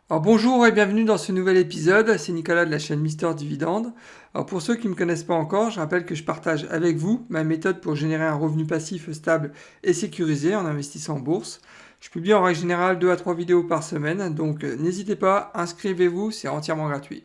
Alors bonjour et bienvenue dans ce nouvel épisode, c'est Nicolas de la chaîne Mister Dividende. Alors pour ceux qui ne me connaissent pas encore, je rappelle que je partage avec vous ma méthode pour générer un revenu passif stable et sécurisé en investissant en bourse. Je publie en règle générale 2 à 3 vidéos par semaine, donc n'hésitez pas, inscrivez-vous, c'est entièrement gratuit.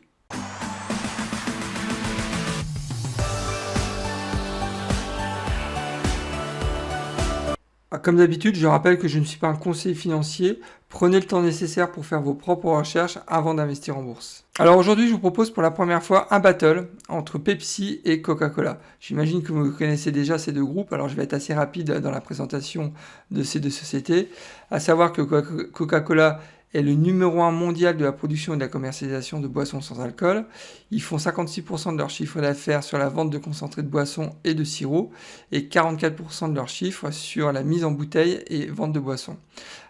Comme d'habitude, je rappelle que je ne suis pas un conseiller financier. Prenez le temps nécessaire pour faire vos propres recherches avant d'investir en bourse. Alors aujourd'hui, je vous propose pour la première fois un battle entre Pepsi et Coca-Cola. J'imagine que vous connaissez déjà ces deux groupes, alors je vais être assez rapide dans la présentation de ces deux sociétés. À savoir que Coca-Cola est le numéro 1 mondial de la production et de la commercialisation de boissons sans alcool. Ils font 56% de leur chiffre d'affaires sur la vente de concentrés de boissons et de sirop et 44% de leur chiffre sur la mise en bouteille et vente de boissons.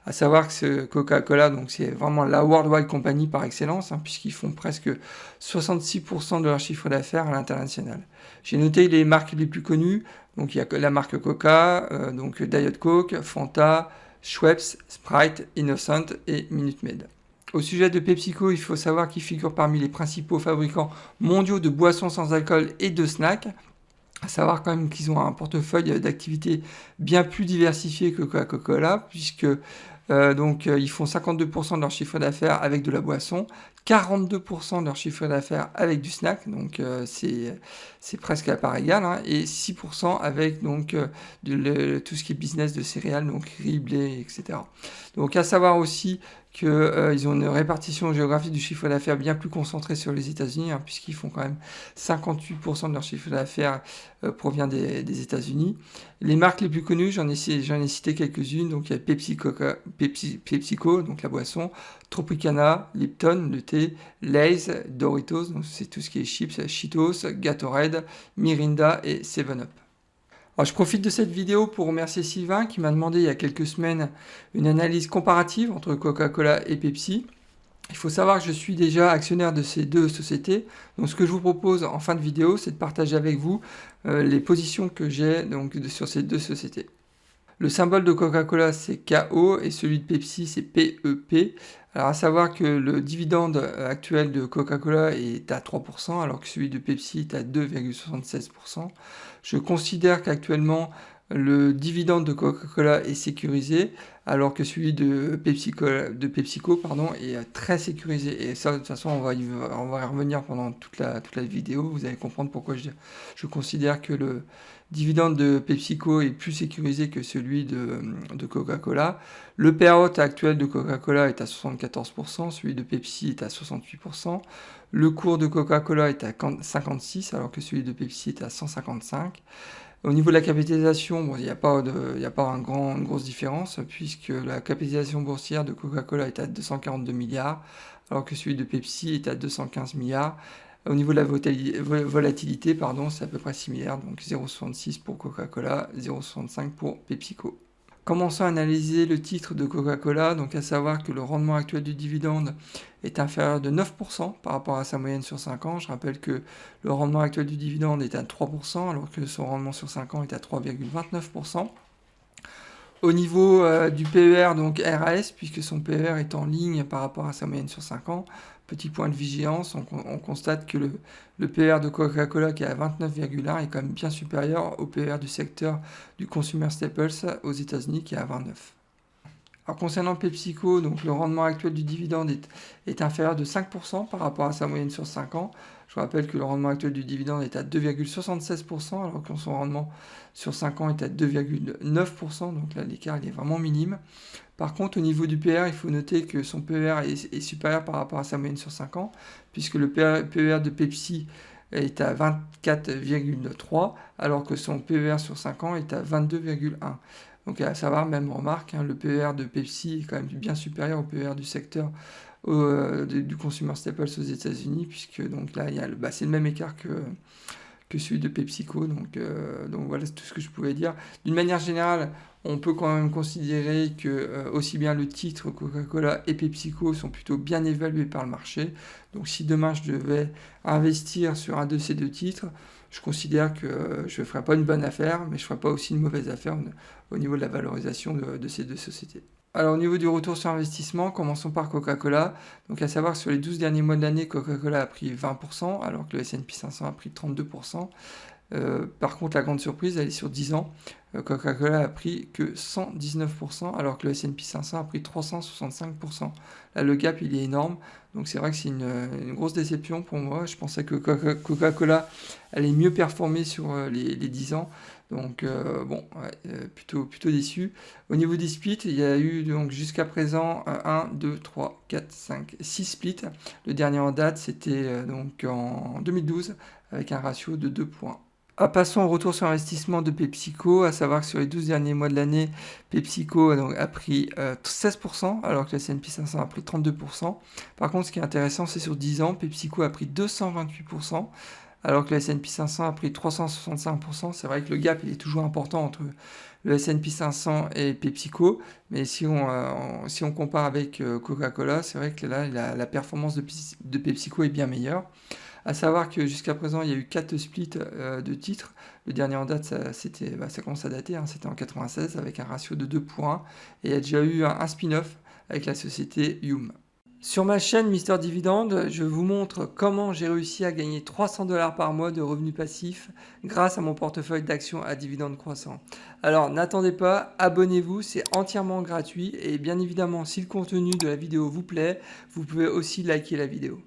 À savoir que ce Coca-Cola, donc c'est vraiment la worldwide compagnie par excellence, puisqu'ils font presque 66% de leur chiffre d'affaires à l'international. J'ai noté les marques les plus connues, donc il y a la marque Coca, donc Diet Coke, Fanta, Schweppes, Sprite, Innocent et Minute Maid. Au sujet de PepsiCo, il faut savoir qu'ils figurent parmi les principaux fabricants mondiaux de boissons sans alcool et de snacks. À savoir quand même qu'ils ont un portefeuille d'activités bien plus diversifié que Coca-Cola, puisque ils font 52% de leur chiffre d'affaires avec de la boisson, 42% de leur chiffre d'affaires avec du snack, donc c'est presque à part égale, et 6% avec tout ce qui est business de céréales, donc riz, blé, etc. Donc à savoir aussi qu'ils ont une répartition géographique du chiffre d'affaires bien plus concentrée sur les États-Unis, puisqu'ils font quand même 58% de leur chiffre d'affaires provient des États-Unis. Les marques les plus connues, j'en ai cité quelques-unes, donc il y a PepsiCo, donc la boisson, Tropicana, Lipton, le thé, Lay's, Doritos, donc c'est tout ce qui est chips, Cheetos, Gatorade, Mirinda et 7-Up. Alors, je profite de cette vidéo pour remercier Sylvain qui m'a demandé il y a quelques semaines une analyse comparative entre Coca-Cola et Pepsi. Il faut savoir que je suis déjà actionnaire de ces deux sociétés. Donc ce que je vous propose en fin de vidéo, c'est de partager avec vous les positions que j'ai sur ces deux sociétés. Le symbole de Coca-Cola, c'est KO et celui de Pepsi, c'est PEP. Alors, à savoir que le dividende actuel de Coca-Cola est à 3%, alors que celui de Pepsi est à 2,76%. Je considère qu'actuellement, le dividende de Coca-Cola est sécurisé, alors que celui de PepsiCo est très sécurisé. Et ça, de toute façon, on va y revenir pendant toute la vidéo. Vous allez comprendre pourquoi je considère que le dividende de PepsiCo est plus sécurisé que celui de Coca-Cola. Le payout actuel de Coca-Cola est à 74%, celui de Pepsi est à 68%. Le cours de Coca-Cola est à 56, alors que celui de Pepsi est à 155. Au niveau de la capitalisation, il n'y a pas une grosse différence, puisque la capitalisation boursière de Coca-Cola est à 242 milliards, alors que celui de Pepsi est à 215 milliards. Au niveau de la volatilité, c'est à peu près similaire, donc 0,66 pour Coca-Cola, 0,65 pour PepsiCo. Commençons à analyser le titre de Coca-Cola, donc à savoir que le rendement actuel du dividende est inférieur de 9% par rapport à sa moyenne sur 5 ans. Je rappelle que le rendement actuel du dividende est à 3%, alors que son rendement sur 5 ans est à 3,29%. Au niveau du PER, donc RAS, puisque son PER est en ligne par rapport à sa moyenne sur 5 ans, petit point de vigilance, on constate que le PER de Coca-Cola qui est à 29,1 est quand même bien supérieur au PER du secteur du Consumer Staples aux États-Unis qui est à 29. Alors concernant PepsiCo, donc le rendement actuel du dividende est inférieur de 5% par rapport à sa moyenne sur 5 ans. Je rappelle que le rendement actuel du dividende est à 2,76%, alors que son rendement sur 5 ans est à 2,9%, donc là l'écart est vraiment minime. Par contre, au niveau du PER, il faut noter que son PER est supérieur par rapport à sa moyenne sur 5 ans, puisque le PER de Pepsi est à 24,3, alors que son PER sur 5 ans est à 22,1. Donc à savoir, même remarque, le PER de Pepsi est quand même bien supérieur au PER du secteur du Consumer Staples aux États-Unis, puisque donc là, c'est le même écart que celui de PepsiCo. Donc voilà, c'est tout ce que je pouvais dire. D'une manière générale, on peut quand même considérer que aussi bien le titre Coca-Cola et PepsiCo sont plutôt bien évalués par le marché. Donc si demain je devais investir sur un de ces deux titres, je considère que je ne ferai pas une bonne affaire, mais je ne ferai pas aussi une mauvaise affaire au niveau de la valorisation de ces deux sociétés. Alors au niveau du retour sur investissement, commençons par Coca-Cola. Donc à savoir que sur les 12 derniers mois de l'année, Coca-Cola a pris 20%, alors que le S&P 500 a pris 32%. Par contre, la grande surprise, elle est sur 10 ans. Coca-Cola a pris que 119%, alors que le S&P 500 a pris 365%. Là, le gap, il est énorme. Donc c'est vrai que c'est une grosse déception pour moi. Je pensais que Coca-Cola allait mieux performer sur les 10 ans. Donc bon, ouais, plutôt déçu. Au niveau des splits, il y a eu donc jusqu'à présent 1, 2, 3, 4, 5, 6 splits. Le dernier en date, c'était donc en 2012 avec un ratio de 2 points. Passons au retour sur investissement de PepsiCo, à savoir que sur les 12 derniers mois de l'année, PepsiCo a pris 16%, alors que le S&P 500 a pris 32%. Par contre, ce qui est intéressant, c'est sur 10 ans, PepsiCo a pris 228%, alors que le S&P 500 a pris 365%. C'est vrai que le gap, il est toujours important entre le S&P 500 et PepsiCo, mais si on compare avec Coca-Cola, c'est vrai que là, la performance de PepsiCo est bien meilleure. À savoir que jusqu'à présent, il y a eu 4 splits de titres. Le dernier en date, ça commence à dater, hein, c'était en 96 avec un ratio de 2 pour 1. Et il y a déjà eu un spin-off avec la société Hume. Sur ma chaîne Mister Dividende, je vous montre comment j'ai réussi à gagner 300$ par mois de revenus passifs grâce à mon portefeuille d'actions à dividendes croissants. Alors n'attendez pas, abonnez-vous, c'est entièrement gratuit et bien évidemment si le contenu de la vidéo vous plaît, vous pouvez aussi liker la vidéo.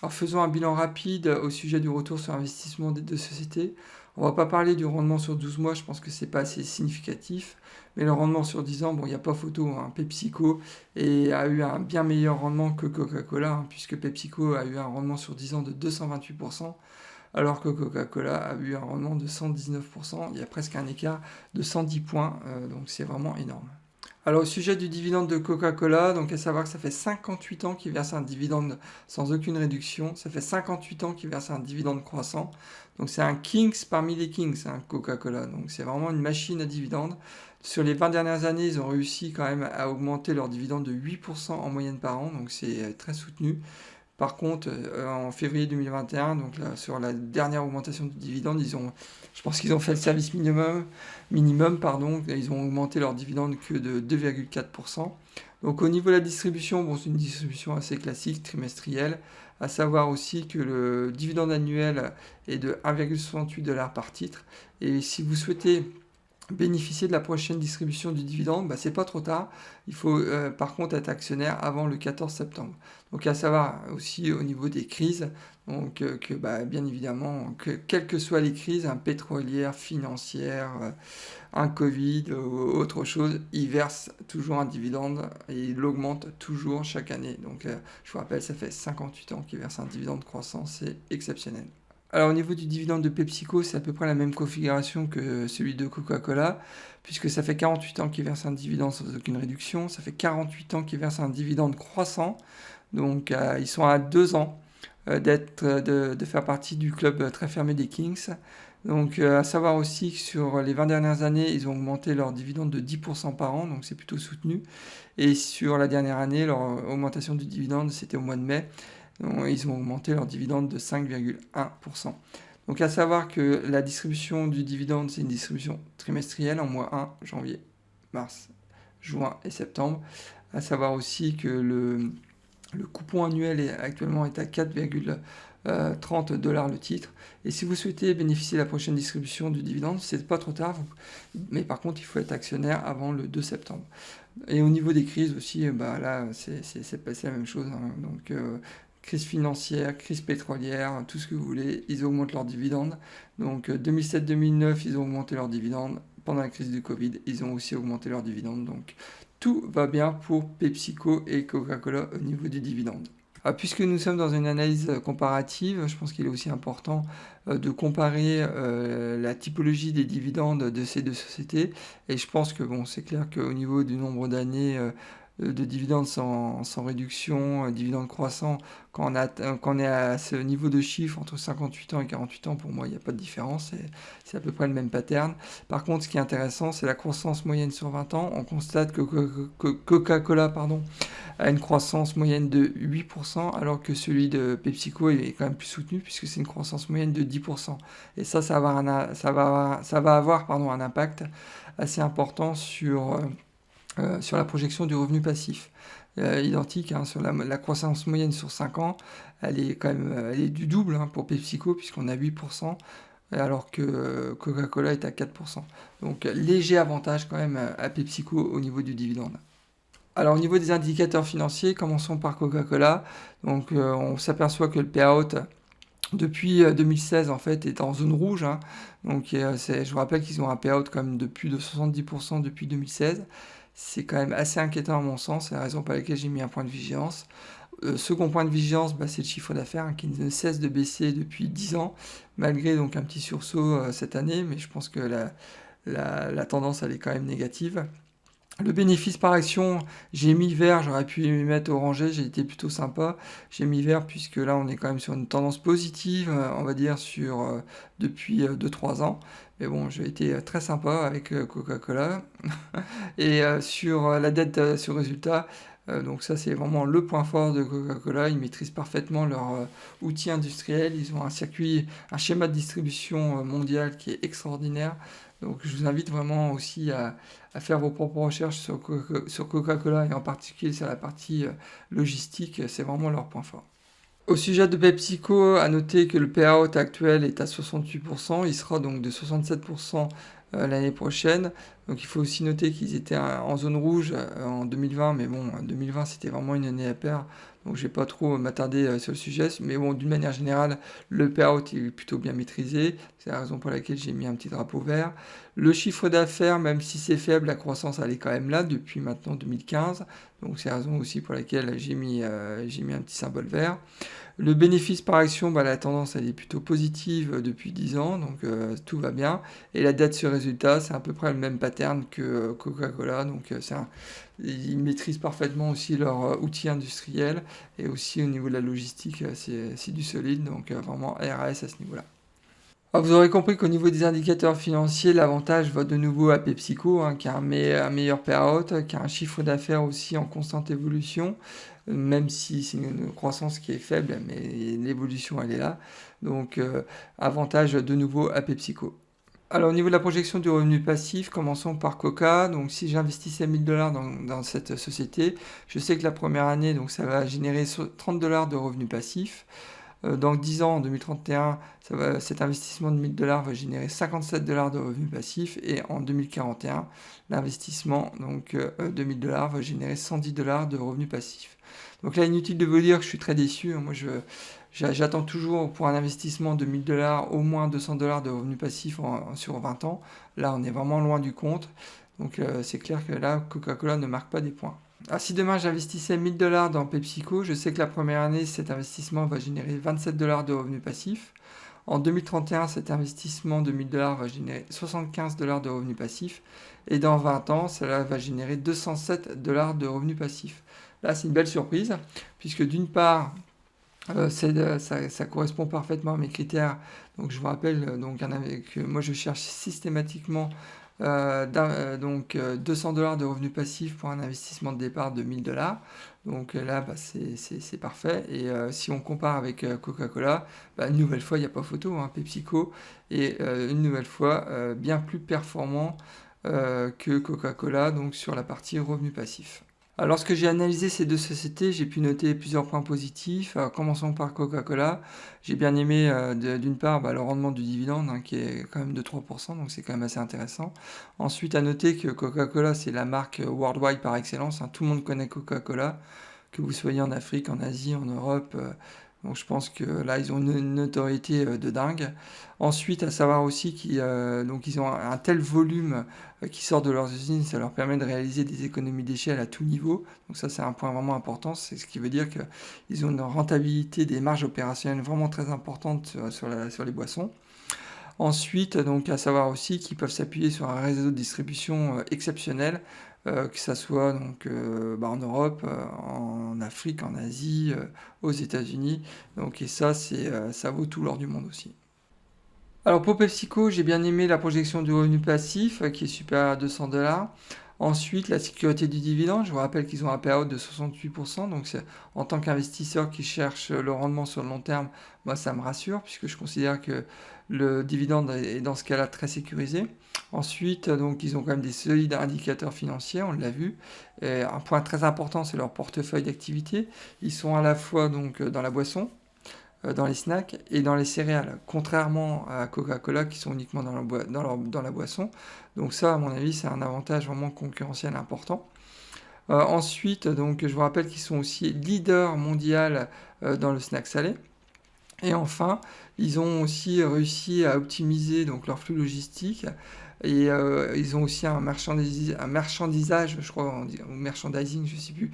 Alors faisons un bilan rapide au sujet du retour sur investissement des deux sociétés. On ne va pas parler du rendement sur 12 mois, je pense que c'est pas assez significatif. Mais le rendement sur 10 ans, bon, il n'y a pas photo, hein. PepsiCo a eu un bien meilleur rendement que Coca-Cola, hein, puisque PepsiCo a eu un rendement sur 10 ans de 228%, alors que Coca-Cola a eu un rendement de 119%. Il y a presque un écart de 110 points, donc c'est vraiment énorme. Alors au sujet du dividende de Coca-Cola, donc à savoir que ça fait 58 ans qu'il verse un dividende sans aucune réduction, ça fait 58 ans qu'il verse un dividende croissant, donc c'est un Kings parmi les Kings, hein, Coca-Cola, donc c'est vraiment une machine à dividendes. Sur les 20 dernières années, ils ont réussi quand même à augmenter leur dividende de 8% en moyenne par an, donc c'est très soutenu. Par contre, en février 2021, donc là, sur la dernière augmentation du dividende, je pense qu'ils ont fait le service minimum, pardon, ils ont augmenté leur dividende que de 2,4%. Donc au niveau de la distribution, bon, c'est une distribution assez classique, trimestrielle, à savoir aussi que le dividende annuel est de 1,68$ par titre. Et si vous souhaitez bénéficier de la prochaine distribution du dividende, c'est pas trop tard. Il faut par contre être actionnaire avant le 14 septembre. Donc à savoir aussi au niveau des crises, donc bien évidemment, que quelles que soient les crises, pétrolière, financière, un Covid ou autre chose, il verse toujours un dividende et il l'augmente toujours chaque année. Donc je vous rappelle, ça fait 58 ans qu'il verse un dividende croissant, c'est exceptionnel. Alors au niveau du dividende de PepsiCo, c'est à peu près la même configuration que celui de Coca-Cola, puisque ça fait 48 ans qu'ils versent un dividende sans aucune réduction, ça fait 48 ans qu'ils versent un dividende croissant, donc ils sont à 2 ans de faire partie du club très fermé des Kings. Donc à savoir aussi que sur les 20 dernières années, ils ont augmenté leur dividende de 10% par an, donc c'est plutôt soutenu. Et sur la dernière année, leur augmentation du dividende, c'était au mois de mai. Donc, ils ont augmenté leur dividende de 5,1%. Donc à savoir que la distribution du dividende, c'est une distribution trimestrielle en mois 1, janvier, mars, juin et septembre. À savoir aussi que le coupon annuel actuellement est à 4,30$ le titre. Et si vous souhaitez bénéficier de la prochaine distribution du dividende, c'est pas trop tard, mais par contre il faut être actionnaire avant le 2 septembre. Et au niveau des crises aussi, là c'est passé la même chose, hein. Donc crise financière, crise pétrolière, tout ce que vous voulez, ils augmentent leurs dividendes. Donc 2007-2009, ils ont augmenté leurs dividendes. Pendant la crise du Covid, ils ont aussi augmenté leurs dividendes. Donc tout va bien pour PepsiCo et Coca-Cola au niveau du dividende. Puisque nous sommes dans une analyse comparative, je pense qu'il est aussi important de comparer la typologie des dividendes de ces deux sociétés. Et je pense que c'est clair qu'au niveau du nombre d'années de dividendes sans réduction, dividendes croissants, quand on est à ce niveau de chiffre entre 58 ans et 48 ans, pour moi, il n'y a pas de différence, c'est à peu près le même pattern. Par contre, ce qui est intéressant, c'est la croissance moyenne sur 20 ans. On constate que Coca-Cola a une croissance moyenne de 8%, alors que celui de PepsiCo est quand même plus soutenu, puisque c'est une croissance moyenne de 10%. Et ça va avoir un impact assez important sur sur la projection du revenu passif. Identique, hein, sur la croissance moyenne sur 5 ans, elle est quand même elle est du double, hein, pour PepsiCo, puisqu'on a 8%, alors que Coca-Cola est à 4%. Donc léger avantage quand même à PepsiCo au niveau du dividende. Alors au niveau des indicateurs financiers, commençons par Coca-Cola. Donc on s'aperçoit que le payout depuis 2016 en fait est en zone rouge, hein. Donc je vous rappelle qu'ils ont un payout quand même de plus de 70% depuis 2016. C'est quand même assez inquiétant à mon sens, c'est la raison pour laquelle j'ai mis un point de vigilance. Second point de vigilance, c'est le chiffre d'affaires, hein, qui ne cesse de baisser depuis 10 ans, malgré donc un petit sursaut cette année, mais je pense que la tendance elle est quand même négative. Le bénéfice par action, j'ai mis vert, j'aurais pu mettre orangé, j'ai été plutôt sympa. J'ai mis vert puisque là on est quand même sur une tendance positive, on va dire, depuis 2-3 ans. Mais bon, j'ai été très sympa avec Coca-Cola. Et sur la dette sur résultat, donc ça c'est vraiment le point fort de Coca-Cola. Ils maîtrisent parfaitement leur outil industriel. Ils ont un schéma de distribution mondial qui est extraordinaire. Donc je vous invite vraiment aussi à faire vos propres recherches sur Coca-Cola et en particulier sur la partie logistique. C'est vraiment leur point fort. Au sujet de PepsiCo, à noter que le payout actuel est à 68%, il sera donc de 67% l'année prochaine. Donc il faut aussi noter qu'ils étaient en zone rouge en 2020, mais bon, 2020 c'était vraiment une année à perdre, donc je vais pas trop m'attarder sur le sujet. Mais bon, d'une manière générale, le payout est plutôt bien maîtrisé, c'est la raison pour laquelle j'ai mis un petit drapeau vert. Le chiffre d'affaires, même si c'est faible, la croissance elle est quand même là depuis maintenant 2015, donc c'est la raison aussi pour laquelle j'ai mis un petit symbole vert. Le bénéfice par action, la tendance elle est plutôt positive depuis 10 ans, donc tout va bien. Et la dette sur résultat, c'est à peu près le même pattern que Coca-Cola, donc ils maîtrisent parfaitement aussi leur outil industriel, et aussi au niveau de la logistique, c'est du solide, donc vraiment RAS à ce niveau-là. Alors, vous aurez compris qu'au niveau des indicateurs financiers, l'avantage va de nouveau à PepsiCo, hein, qui a un meilleur payout, qui a un chiffre d'affaires aussi en constante évolution, même si c'est une croissance qui est faible, mais l'évolution elle est là. Donc avantage de nouveau à PepsiCo. Alors au niveau de la projection du revenu passif, commençons par Coca. Donc si j'investissais 1000 $ dans cette société, je sais que la première année, donc ça va générer 30 $ de revenus passifs. Dans 10 ans, en 2031, cet investissement de 1000 $ va générer 57 $ de revenus passifs. Et en 2041, l'investissement de 1000 $ va générer 110 $ de revenus passifs. Donc là, inutile de vous dire que je suis très déçu. Moi, j'attends toujours pour un investissement de 1000 $ au moins 200 $ de revenus passifs sur 20 ans. Là, on est vraiment loin du compte. Donc c'est clair que là, Coca-Cola ne marque pas des points. Alors, si demain j'investissais 1000 $ dans PepsiCo, je sais que la première année, cet investissement va générer 27 $ de revenus passifs. En 2031, cet investissement de 1000 $ va générer 75 $ de revenus passifs. Et dans 20 ans, cela va générer 207 $ de revenus passifs. Là, c'est une belle surprise, puisque d'une part, ça correspond parfaitement à mes critères. Donc je vous rappelle que moi je cherche systématiquement 200 $ de revenus passifs pour un investissement de départ de 1000 $. Donc là, c'est parfait. Et si on compare avec Coca-Cola, une nouvelle fois, il n'y a pas photo, hein, PepsiCo est une nouvelle fois bien plus performant que Coca-Cola, donc sur la partie revenus passifs. Alors, lorsque j'ai analysé ces deux sociétés, j'ai pu noter plusieurs points positifs. Alors, commençons par Coca-Cola. J'ai bien aimé d'une part le rendement du dividende, hein, qui est quand même de 3%, donc c'est quand même assez intéressant. Ensuite, à noter que Coca-Cola, c'est la marque worldwide par excellence, hein. Tout le monde connaît Coca-Cola, que vous soyez en Afrique, en Asie, en Europe. Donc je pense que là, ils ont une notoriété de dingue. Ensuite, à savoir aussi qu'ils ont un tel volume qui sort de leurs usines, ça leur permet de réaliser des économies d'échelle à tout niveau. Donc ça, c'est un point vraiment important. C'est ce qui veut dire qu'ils ont une rentabilité des marges opérationnelles vraiment très importante sur les boissons. Ensuite, donc à savoir aussi qu'ils peuvent s'appuyer sur un réseau de distribution exceptionnel, que ça soit en Europe, en Afrique, en Asie, aux États-Unis. Donc et ça, ça vaut tout l'or du monde aussi. Alors pour PepsiCo, j'ai bien aimé la projection du revenu passif qui est supérieur à 200 $. Ensuite, la sécurité du dividende, je vous rappelle qu'ils ont un payout de 68%, donc en tant qu'investisseur qui cherche le rendement sur le long terme, moi ça me rassure, puisque je considère que le dividende est dans ce cas-là très sécurisé. Ensuite, donc, ils ont quand même des solides indicateurs financiers, on l'a vu. Et un point très important, c'est leur portefeuille d'activité. Ils sont à la fois donc, dans la boisson, dans les snacks et dans les céréales, contrairement à Coca-Cola qui sont uniquement dans la boisson. Donc ça, à mon avis, c'est un avantage vraiment concurrentiel important. Ensuite, donc, je vous rappelle qu'ils sont aussi leaders mondial dans le snack salé. Et enfin, ils ont aussi réussi à optimiser donc, leur flux logistique et ils ont aussi un marchandisage, je crois, ou merchandising, je ne sais plus,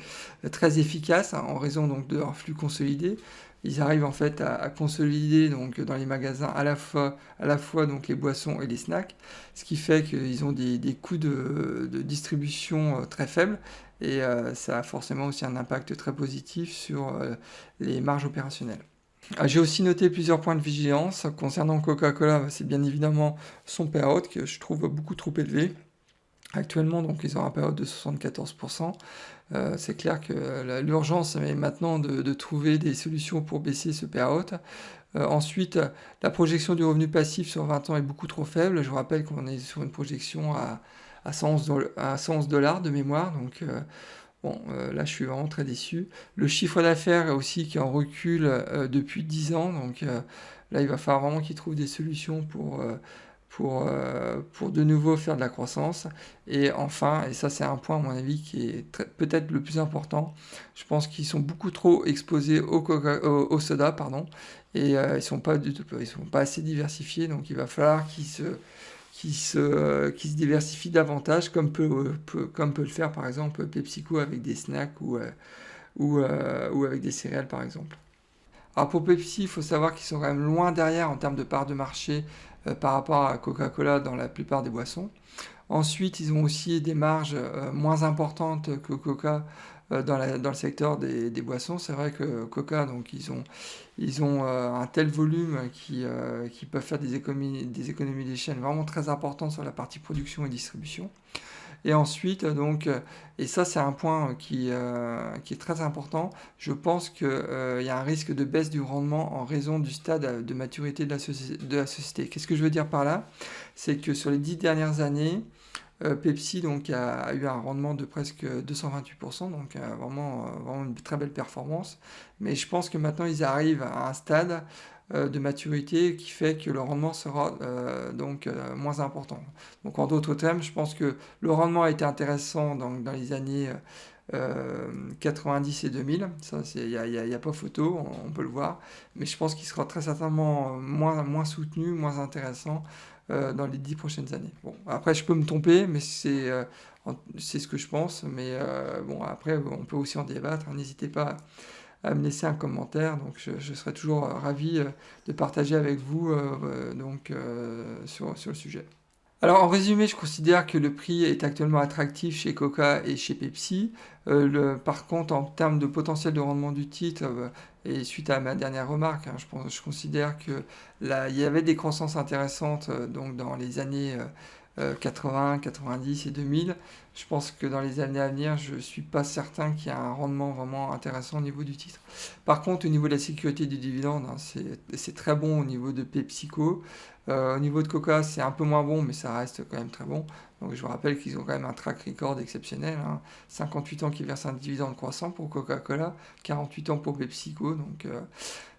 très efficace hein, en raison donc, de leur flux consolidé. Ils arrivent en fait à consolider donc, dans les magasins à la fois donc, les boissons et les snacks, ce qui fait qu'ils ont des coûts de distribution très faibles et ça a forcément aussi un impact très positif sur les marges opérationnelles. J'ai aussi noté plusieurs points de vigilance. Concernant Coca-Cola, c'est bien évidemment son payout que je trouve beaucoup trop élevé. Actuellement, donc, ils ont un payout de 74%. C'est clair que l'urgence est maintenant de trouver des solutions pour baisser ce payout. Ensuite, la projection du revenu passif sur 20 ans est beaucoup trop faible. Je vous rappelle qu'on est sur une projection à 111 dollars de mémoire. Donc, bon, là, je suis vraiment très déçu. Le chiffre d'affaires aussi qui en recule depuis 10 ans. Donc là, il va falloir vraiment qu'ils trouvent des solutions pour de nouveau faire de la croissance. Et enfin, et ça c'est un point à mon avis qui est peut-être le plus important, je pense qu'ils sont beaucoup trop exposés au soda, pardon, et ils sont pas assez diversifiés. Donc il va falloir qu'ils se diversifient davantage, comme peut le faire par exemple PepsiCo avec des snacks ou avec des céréales par exemple. Alors pour Pepsi, il faut savoir qu'ils sont quand même loin derrière en termes de part de marché par rapport à Coca-Cola dans la plupart des boissons. Ensuite, ils ont aussi des marges moins importantes que Coca dans le secteur des boissons. C'est vrai que Coca, donc, ils ont un tel volume qui peuvent faire des économies d'échelle vraiment très importantes sur la partie production et distribution. Et ensuite, donc, et ça c'est un point qui est très important, je pense qu'il y a un risque de baisse du rendement en raison du stade de maturité de la société. Qu'est-ce que je veux dire par là? C'est que sur les 10 dernières années, Pepsi donc, a eu un rendement de presque 228%, donc vraiment une très belle performance. Mais je pense que maintenant ils arrivent à un stade de maturité qui fait que le rendement sera moins important. Donc en d'autres termes, je pense que le rendement a été intéressant dans les années 90 et 2000, ça il n'y a pas photo, on peut le voir, mais je pense qu'il sera très certainement moins soutenu, moins intéressant dans les 10 prochaines années. Bon, après je peux me tromper, mais c'est ce que je pense, mais bon, après on peut aussi en débattre, n'hésitez pas à me laisser un commentaire, donc je serai toujours ravi de partager avec vous sur le sujet. Alors en résumé, je considère que le prix est actuellement attractif chez Coca et chez Pepsi. Par contre, en termes de potentiel de rendement du titre, et suite à ma dernière remarque, hein, je considère que là, il y avait des croissances intéressantes donc dans les années 80, 90 et 2000. Je pense que dans les années à venir, je ne suis pas certain qu'il y ait un rendement vraiment intéressant au niveau du titre. Par contre, au niveau de la sécurité du dividende, hein, c'est très bon au niveau de PepsiCo. Au niveau de Coca, c'est un peu moins bon, mais ça reste quand même très bon. Donc je vous rappelle qu'ils ont quand même un track record exceptionnel. Hein. 58 ans qui versent un dividende croissant pour Coca-Cola, 48 ans pour PepsiCo. Donc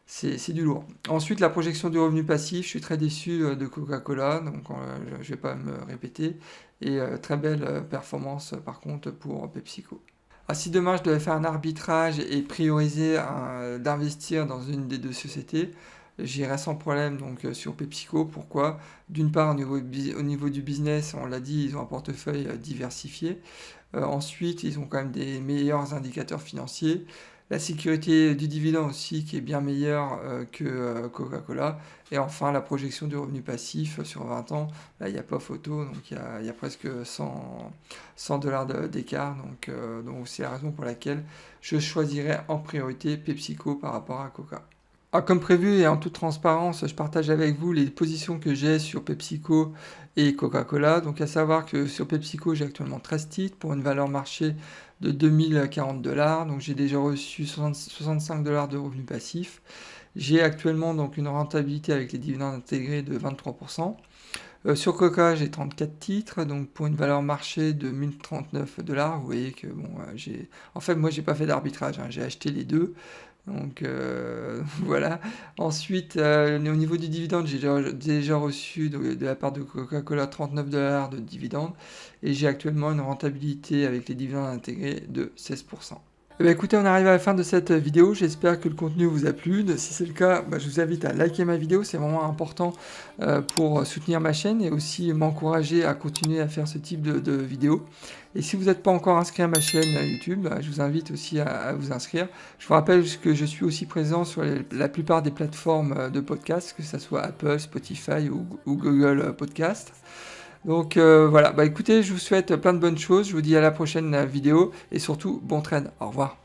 c'est du lourd. Ensuite, la projection du revenu passif, je suis très déçu de Coca-Cola, donc je ne vais pas me répéter. Et très belle performance par contre pour PepsiCo. Ah, si demain je devais faire un arbitrage et prioriser d'investir dans une des deux sociétés, j'irais sans problème donc, sur PepsiCo. Pourquoi? D'une part, au niveau du business, on l'a dit, ils ont un portefeuille diversifié. Ensuite, ils ont quand même des meilleurs indicateurs financiers. La sécurité du dividende aussi qui est bien meilleure que Coca-Cola. Et enfin, la projection du revenu passif sur 20 ans. Là, il n'y a pas photo, donc il y a presque 100 dollars d'écart. Donc c'est la raison pour laquelle je choisirais en priorité PepsiCo par rapport à Coca. Alors, comme prévu et en toute transparence, je partage avec vous les positions que j'ai sur PepsiCo et Coca-Cola. Donc à savoir que sur PepsiCo, j'ai actuellement 13 titres pour une valeur marché de 2040 $. Donc j'ai déjà reçu 65 $ de revenus passifs. J'ai actuellement donc une rentabilité avec les dividendes intégrés de 23%. Sur Coca, j'ai 34 titres, donc pour une valeur marché de 1039 $. Vous voyez que bon, en fait, moi, j'ai pas fait d'arbitrage, hein, j'ai acheté les deux. Donc voilà. Ensuite, au niveau du dividende, j'ai déjà reçu de la part de Coca-Cola 39 $ de dividendes et j'ai actuellement une rentabilité avec les dividendes intégrés de 16%. Eh bien, écoutez, on arrive à la fin de cette vidéo. J'espère que le contenu vous a plu. Si c'est le cas, je vous invite à liker ma vidéo. C'est vraiment important pour soutenir ma chaîne et aussi m'encourager à continuer à faire ce type de vidéos. Et si vous n'êtes pas encore inscrit à ma chaîne YouTube, je vous invite aussi à vous inscrire. Je vous rappelle que je suis aussi présent sur la plupart des plateformes de podcast, que ce soit Apple, Spotify ou Google Podcast. Donc voilà, écoutez, je vous souhaite plein de bonnes choses, je vous dis à la prochaine vidéo et surtout bon trade, au revoir.